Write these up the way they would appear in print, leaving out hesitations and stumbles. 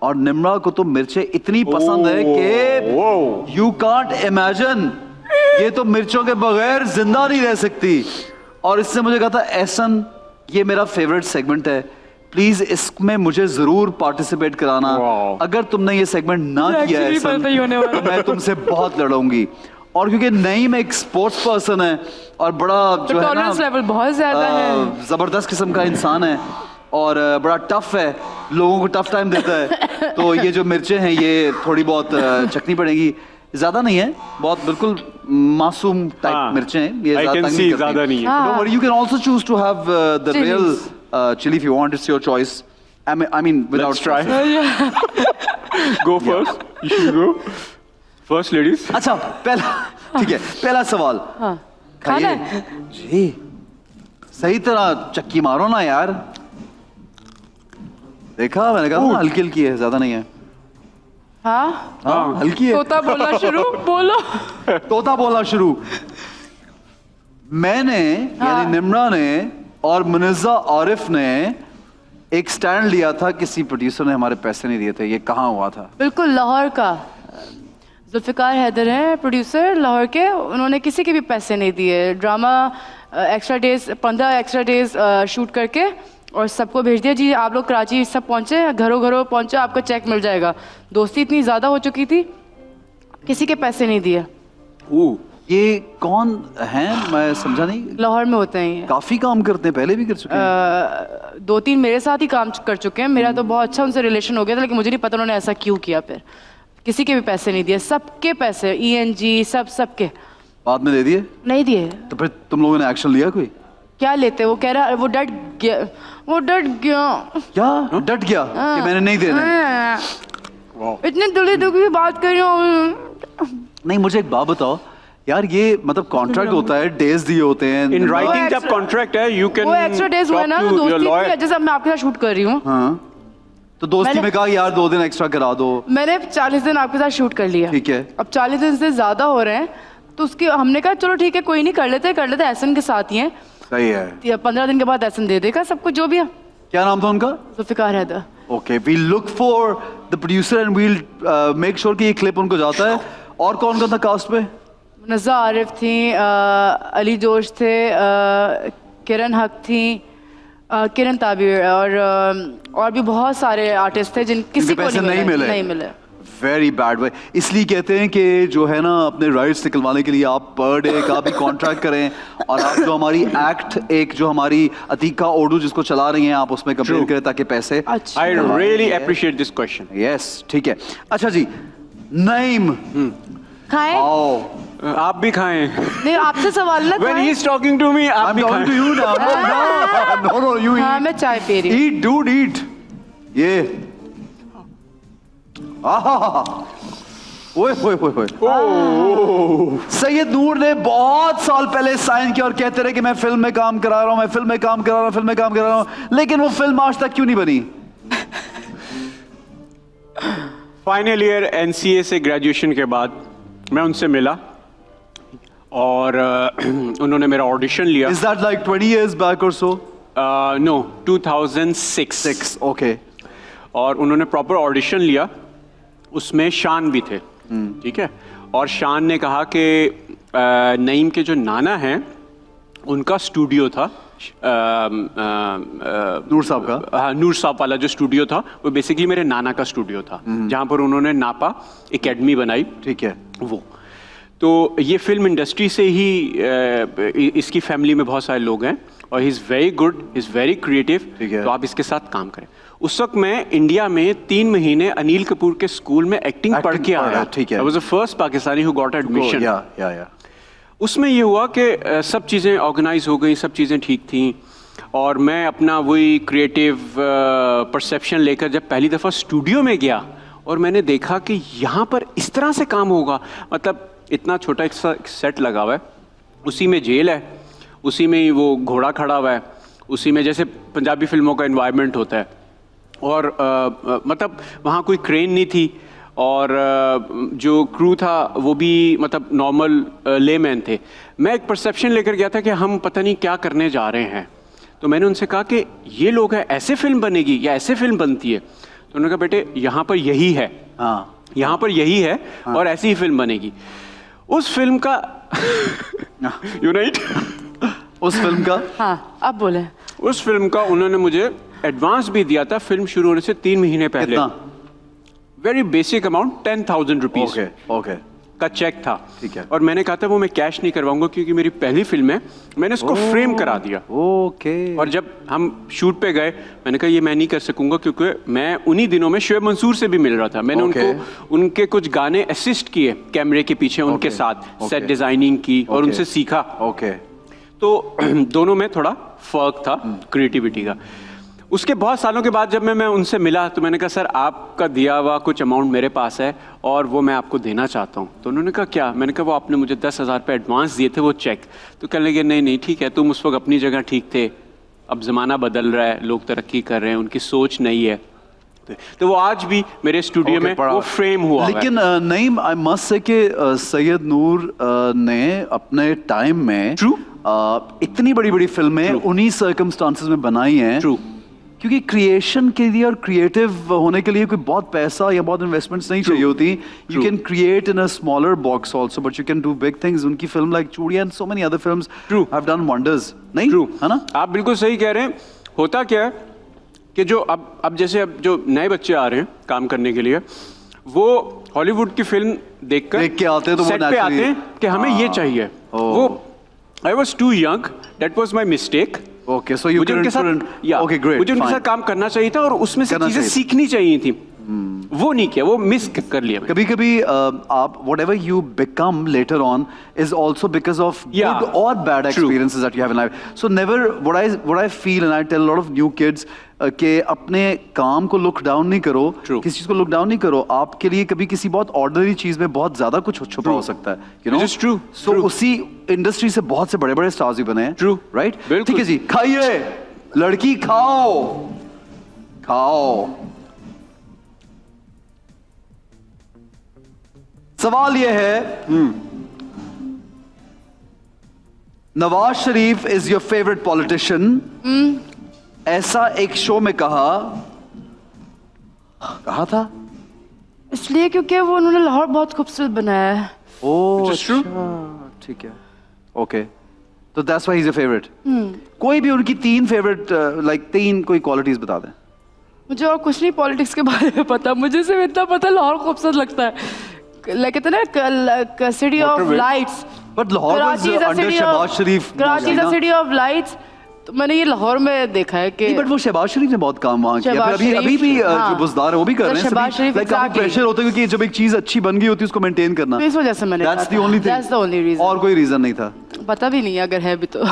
और निम्रा को तो मिर्चें इतनी पसंद है कि यू कांट इमेजिन, ये तो मिर्चों के बगैर जिंदा नहीं रह सकती। और इससे मुझे कहा था एहसन ये मेरा फेवरेट सेगमेंट है, प्लीज इसमें मुझे जरूर पार्टिसिपेट कराना। अगर तुमने ये सेगमेंट ना किया है तो मैं तुमसे बहुत लड़ूंगी। और क्योंकि नईम एक स्पोर्ट्स पर्सन है और बड़ा जो है ना लेवल बहुत ज्यादा है, जबरदस्त किस्म का इंसान है और बड़ा टफ है, लोगों को टफ टाइम देता है, तो ये जो मिर्चें हैं ये थोड़ी बहुत चखनी पड़ेगी। ज्यादा नहीं है, बहुत बिल्कुल मासूम टाइप मिर्चें हैं, ये ज्यादा नहीं है। Don't worry, you can also choose to have the real chili if you want. It's your choice. I mean, without Let's try. Go first. You should go. First, ladies. अच्छा, पहला ठीक है, पहला सवाल। खाना जी, सही तरह चक्की मारो ना यार। देखा, मैंने कहा हल्की हल्की है, ज्यादा नहीं है। हाँ हल्की है। तोता बोलना शुरू, बोलो। तोता बोलना शुरू। मैंने यानी निम्रा ने और मुनिज़्ज़ा आरिफ ने एक स्टैंड लिया था, किसी प्रोड्यूसर ने हमारे पैसे नहीं दिए थे। ये कहाँ हुआ था? बिल्कुल लाहौर का। जुल्फ़िकार हैदर हैं प्रोड्यूसर लाहौर के, उन्होंने किसी के भी पैसे नहीं दिए। Drama extra days 15 extra days shoot करके और सबको भेज दिया, जी आप लोग कराची सब पहुँचे, घरों घरों पहुँचे, आपको चेक मिल जाएगा। दोस्ती इतनी ज़्यादा हो चुकी थी, किसी के पैसे नहीं दिए। ये कौन हैं? मैं समझा नहीं। लाहौर में होते हैं, काफी काम करते हैं, पहले भी कर चुके हैं। 2-3 मेरे साथ ही काम कर चुके हैं। मेरा तो बहुत अच्छा उनसे रिलेशन हो गया था, लेकिन मुझे नहीं पता उन्होंने ऐसा क्यों किया। फिर किसी के भी पैसे नहीं दिए, सबके पैसे ENG सबके बाद में दे दिए? नहीं दिए। तो फिर तुम लोगों ने एक्शन लिया कोई? क्या लेते? वो कह रहा वो डट गया। क्या डट गया कि मैंने नहीं देना? इतने दिली दुखी बात कर रही हूँ। नहीं, मुझे एक बात बताओ यार, ये मतलब कॉन्ट्रैक्ट होता है, डेज दिए होते हैं इन राइटिंग जब कॉन्ट्रैक्ट है यू कैन, वो एक्स्ट्रा डेज हुआ ना, तो दोस्ती की जैसे मैं आपके साथ शूट कर रही हूँ। हाँ, तो दोस्ती में कहा यार 2 दिन एक्स्ट्रा करा दो। मैंने 40 दिन आपके साथ शूट कर लिया, ठीक है। अब 40 दिन से ज्यादा हो रहे हैं, तो उसके हमने कहा चलो ठीक है कोई नहीं, कर लेते एहसन के साथ ही है। सही है। 15 दिन के बाद एहसन दे देगा सबको जो भी है। क्या नाम था उनका? Zulfiqar Haider. Okay, we look for the producer and we'll make sure कि ये क्लिप उनको जाता है। और कौन कौन था कास्ट पे? मुनिज़्ज़ा आरिफ थी, अली जोश थे, किरण हक थी, किरण ताबिर और भी बहुत सारे आर्टिस्ट थे जिन किसी को नहीं मिले। Very bad way. इसलिए कहते हैं कि जो है ना, अपने राइट्स निकलवाने के लिए आप पर डे का भी कॉन्ट्रैक्ट करें, और आप जो हमारी एक्ट एक जो हमारी अतीका उर्दू जिसको चला रही हैं, आप उसमें कंप्लेन करें ताकि पैसे। I really appreciate this question. Yes, ठीक है। अच्छा जी, नईम खाएं? आप भी खाएं। नहीं, आपसे सवाल ना। When he is talking to me, आप भी खाएं। I'm talking to you now. No, you eat. हाँ, मैं चाय पी रही हूँ। Eat, dude, eat. ये ओए सैयद नूर ने बहुत साल पहले साइन किया और कहते रहे कि मैं फिल्म में काम करा रहा हूं, मैं फिल्म में काम करा रहा हूं, लेकिन वो फिल्म आज तक क्यों नहीं बनी? फाइनल ईयर NCA से ग्रेजुएशन के बाद मैं उनसे मिला और उन्होंने मेरा ऑडिशन लिया। Is that like 20 years back or so? No, 2006। Okay. और उन्होंने प्रॉपर ऑडिशन लिया, उसमें शान भी थे, ठीक है। और शान ने कहा कि नईम के जो नाना हैं उनका स्टूडियो था, नूर साहब का। हाँ, नूर साहब वाला जो स्टूडियो था वो बेसिकली मेरे नाना का स्टूडियो था, जहाँ पर उन्होंने नापा एकेडमी बनाई, ठीक है। वो तो ये फिल्म इंडस्ट्री से ही इसकी फैमिली में बहुत सारे लोग हैं और he is very good, he is very creative, तो आप इसके साथ काम करें। उस वक्त मैं इंडिया में 3 महीने अनिल कपूर के स्कूल में एक्टिंग पढ़ के आया, ठीक है। I was the first Pakistani who got admission। या उसमें ये हुआ कि सब चीज़ें ऑर्गेनाइज हो गई, सब चीज़ें ठीक थी, और मैं अपना वही क्रिएटिव परसेप्शन लेकर जब पहली दफ़ा स्टूडियो में गया और मैंने देखा कि यहाँ पर इस तरह से काम होगा, मतलब इतना छोटा एक सेट लगा हुआ है, उसी में जेल है, उसी में ही वो घोड़ा खड़ा हुआ है, उसी में जैसे पंजाबी फिल्मों का एनवायरनमेंट होता है, और मतलब वहाँ कोई क्रेन नहीं थी, और जो क्रू था वो भी मतलब नॉर्मल लेमैन थे। मैं एक परसेप्शन लेकर गया था कि हम पता नहीं क्या करने जा रहे हैं, तो मैंने उनसे कहा कि ये लोग हैं, ऐसे फिल्म बनेगी या ऐसे फिल्म बनती है? तो उन्होंने कहा बेटे यहाँ पर यही है, हाँ यहाँ पर यही है और ऐसी ही फिल्म बनेगी। उस फिल्म का यूनाइट उस फिल्म का हाँ आप बोले। उस फिल्म का उन्होंने मुझे एडवांस भी दिया था फिल्म शुरू होने से 3 महीने पहले। कितना? Very basic amount 10,000 rupees okay okay का चेक था। ठीक है। और मैंने कहा था वो मैं कैश नहीं करवाऊंगा क्योंकि मेरी पहली फिल्म है, मैंने उसको फ्रेम करा दिया। ओके। और जब हम शूट पे गए मैंने कहा ये मैं नहीं कर सकूंगा क्योंकि मैं उन्हीं दिनों में शोएब मंसूर से भी मिल रहा था। मैंने उनको उनके कुछ गाने असिस्ट किए कैमरे के पीछे उनके साथ, सेट डिजाइनिंग की और उनसे सीखा। ओके। तो दोनों में थोड़ा फर्क था क्रिएटिविटी का। उसके बहुत सालों के बाद जब मैं उनसे मिला तो मैंने कहा सर आपका दिया हुआ कुछ अमाउंट मेरे पास है और वो मैं आपको देना चाहता हूँ। तो उन्होंने कहा क्या? मैंने कहा वो आपने मुझे 10,000 रुपये एडवांस दिए थे वो चेक। तो कहने लगे नहीं नहीं ठीक है, तुम उस वक्त अपनी जगह ठीक थे, अब ज़माना बदल रहा है, लोग तरक्की कर रहे हैं, उनकी सोच नहीं है। तो वो आज भी मेरे स्टूडियो में वो फ्रेम हुआ। लेकिन नईम आई मस्ट से कि सैयद नूर ने अपने टाइम में इतनी बड़ी बड़ी फिल्में उन्हीं सर्कमस्टांसेस में बनाई हैं। ट्रू। क्योंकि क्रिएशन के लिए और क्रिएटिव होने के लिए कोई बहुत पैसा या बहुत इन्वेस्टमेंट्स नहीं चाहिए होती। You can create in a smaller box also but you can do big things. उनकी फिल्म लाइक चूड़िया and so many other films have done wonders. नहीं है ना? आप बिल्कुल सही कह रहे हैं। होता क्या है कि जो अब जैसे अब जो नए बच्चे आ रहे हैं काम करने के लिए, वो हॉलीवुड की फिल्म देख के आते हैं तो सेट पे आते हैं कि हमें ये चाहिए। वो I was too young, that was my mistake. Okay so मुझे उनके साथ काम करना चाहिए था और उसमें से चीजें सीखनी चाहिए थी। वो नहीं किया, वो मिस कर लिया। कभी कभी आप whatever you become later on is also because of good or bad experiences that you have in life. So never what I feel and I tell a lot of new kids कि अपने काम को look down नहीं करो, किसी चीज को look down नहीं करो। आपके लिए कभी किसी बहुत ऑर्डिनरी चीज में बहुत ज्यादा कुछ छुपा हो सकता है, you know? It is true. So उसी इंडस्ट्री से बहुत से बड़े बड़े स्टार्स भी बने हैं। True. Right? ठीक है जी, खाइए लड़की, खाओ खाओ। सवाल यह है, Nawaz Sharif is your favourite politician. ऐसा एक शो में कहा था इसलिए क्योंकि वो उन्होंने लाहौर बहुत खूबसूरत बनाया है। ओह ठीक है, ओके, तो that's why he is your favourite. कोई भी उनकी 3 फेवरेट लाइक 3 कोई क्वालिटीज बता दें। मुझे और कुछ नहीं पॉलिटिक्स के बारे में पता, मुझे सिर्फ इतना पता लाहौर खूबसूरत लगता है। लाइक कहते ना city of lights, but Lahore was under Shahbaz Sharif. Karachi is a city of lights. तो मैंने ये लाहौर में देखा है कि बट वो शहबाज शरीफ ने बहुत काम वहाँ किया। अभी भी जो बुज़दार है वो भी कर रहे हैं। शहबाज शरीफ लाइक काफी प्रेशर होता है क्योंकि जब एक चीज अच्छी बन गई होती है उसको मेंटेन करना। इस वजह से मैंने that's the only thing, that's the only reason. और कोई रीजन नहीं था? पता भी नहीं अगर है भी तो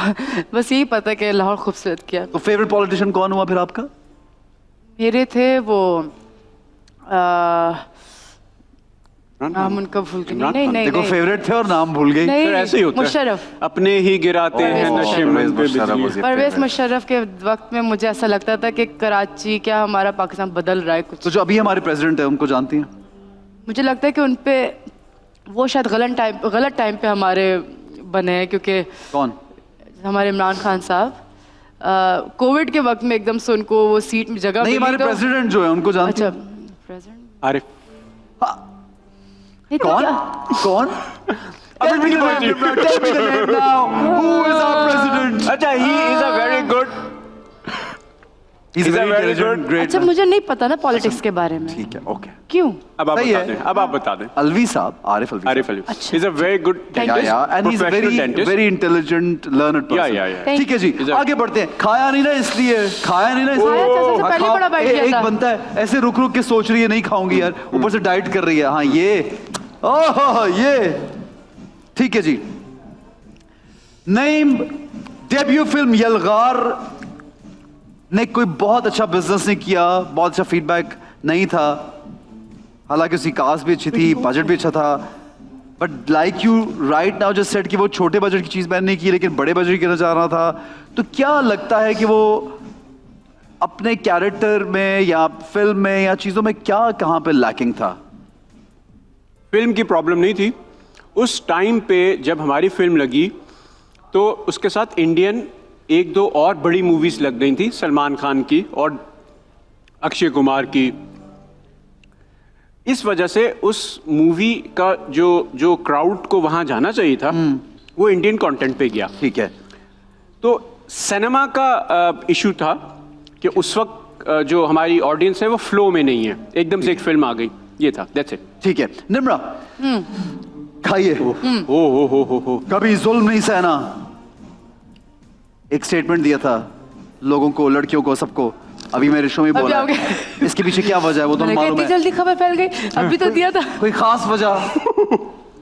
बस यही पता है कि लाहौर खूबसूरत किया। तो फेवरेट पॉलिटिशियन कौन हुआ फिर आपका? मेरे थे वो नाम उनका भूल गई। नहीं देखो फेवरेट थे और नाम भूल गई। फिर ऐसे ही होता है। मुशर्रफ। अपने ही गिराते हैं नशे में बिजली। परवेज मुशर्रफ के वक्त में मुझे ऐसा लगता था कि कराची क्या हमारा पाकिस्तान बदल रहा है कुछ। तो जो अभी हमारे प्रेसिडेंट है उनको जानती हैं? मुझे लगता है कि उन पे वो शायद गलत टाइम पे हमारे बने हैं क्योंकि कौन? हमारे इमरान खान साहब कोविड के वक्त में एकदम से उनको वो सीट में जगह नहीं, हमारे प्रेसिडेंट जो है उनको जानते हैं? अच्छा प्रेसिडेंट आरिफ। कौन? Tell me the name now. Who is our president? अच्छा, he is a very good. He's a very intelligent, great. अच्छा, मुझे नहीं पता ना पॉलिटिक्स के बारे में। ठीक है, ओके। क्यों? अब आप बता दें। अब आप बता दें। अलवी साहब, आरिफ अलवी। अच्छा। He's a very good dentist, and he's professional very intelligent, learned person. Yeah. ठीक है जी, आगे बढ़ते हैं। खाया नहीं ना इसलिए। सबसे पहले बड़ा बाइट किया था। एक बनता है ऐसे रुक रुक के सोच रही है नहीं खाऊंगी यार, ऊपर से डाइट कर रही है। हाँ ये ठीक है जी। नईम डेब्यू फिल्म यलगार ने कोई बहुत अच्छा बिजनेस नहीं किया, बहुत अच्छा फीडबैक नहीं था, हालांकि उसकी कास्ट भी अच्छी थी, बजट भी अच्छा था। But like you right now just said कि वो छोटे बजट की चीज मैंने नहीं की लेकिन बड़े बजट की करना चाह रहा था। तो क्या लगता है कि वो अपने कैरेक्टर में या फिल्म में या चीजों में क्या कहाँ पे लैकिंग था? फिल्म की प्रॉब्लम नहीं थी। उस टाइम पे जब हमारी फिल्म लगी तो उसके साथ इंडियन 1-2 और बड़ी मूवीज लग गई थी, सलमान खान की और अक्षय कुमार की, किस वजह से उस मूवी का जो क्राउड को वहां जाना चाहिए था वो इंडियन कंटेंट पे गया। ठीक है। तो सिनेमा का इशू था कि उस वक्त जो हमारी ऑडियंस है वो फ्लो में नहीं है, एकदम से एक फिल्म आ गई, ये था, दैट्स इट। ठीक है निम्रा, खाइए। हो कभी जुल्म नहीं सहना, एक स्टेटमेंट दिया था लोगों को, लड़कियों को, सबको। अभी मेरे शो में बोला अभी है। इसके पीछे क्या वजह है वो तो मैंने कहा, मालूम इतनी है। जल्दी खबर फैल गई, अभी तो दिया था। कोई खास वजह?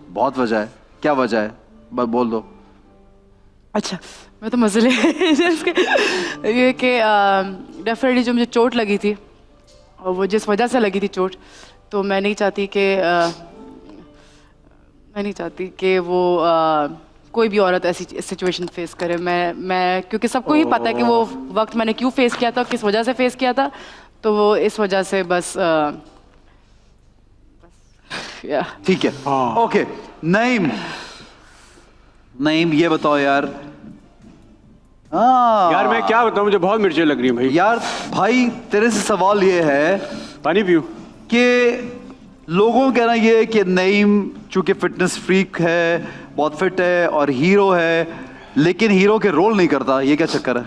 बहुत वजह है। क्या वजह है, बस बोल दो। अच्छा, मैं तो मजे ले ये कि डेफिनेटली जो मुझे चोट लगी थी और वो जिस वजह से लगी थी चोट, तो मैं नहीं चाहती कि वो कोई भी औरत ऐसी सिचुएशन फेस करे। मैं क्योंकि सबको ही पता है कि वो वक्त मैंने क्यों फेस किया था, किस वजह से फेस किया था, तो वो इस वजह से बस या ठीक है। ओके नईम ये बताओ यार। यार मैं क्या बताऊं, मुझे बहुत मिर्चें लग रही हैं भाई। यार भाई तेरे से सवाल ये है पानी पियो कि लोगों का कहना ये है कि नईम चूंकि फिटनेस फ्रीक है, बहुत फिट है और हीरो है, लेकिन हीरो के रोल नहीं करता, ये क्या चक्कर है?